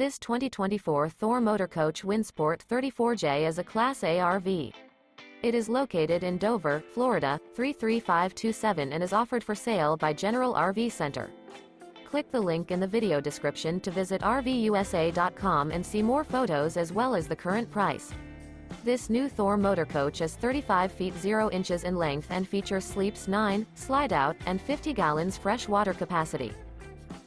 This 2024 Thor Motor Coach Windsport 34J is a Class A RV. It is located in Dover, Florida, 33527 and is offered for sale by General RV Center. Click the link in the video description to visit RVUSA.com and see more photos as well as the current price. This new Thor Motor Coach is 35 feet 0 inches in length and features sleeps 9, slide-out, and 50 gallons fresh water capacity.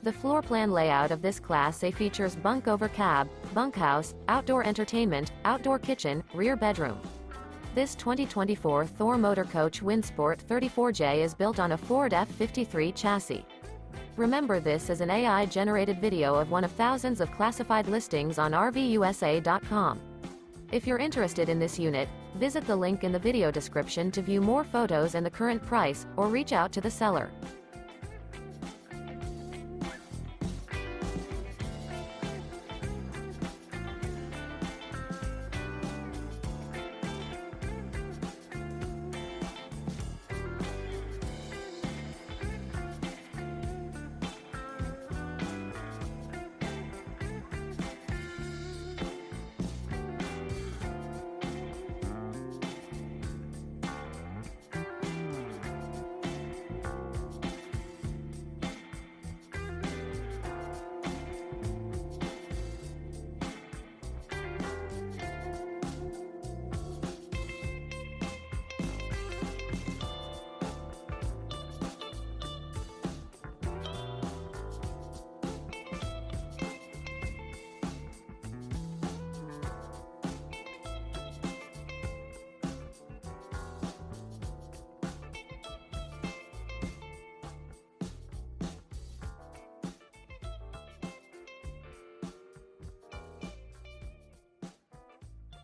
The floor plan layout of this Class A features Bunk Over Cab, Bunkhouse, outdoor entertainment, outdoor kitchen, rear bedroom. This 2024 Thor Motor Coach Windsport 34J is built on a Ford F-53 chassis. Remember, this is an AI-generated video of one of thousands of classified listings on RVUSA.com. If you're interested in this unit, visit the link in the video description to view more photos and the current price, or reach out to the seller.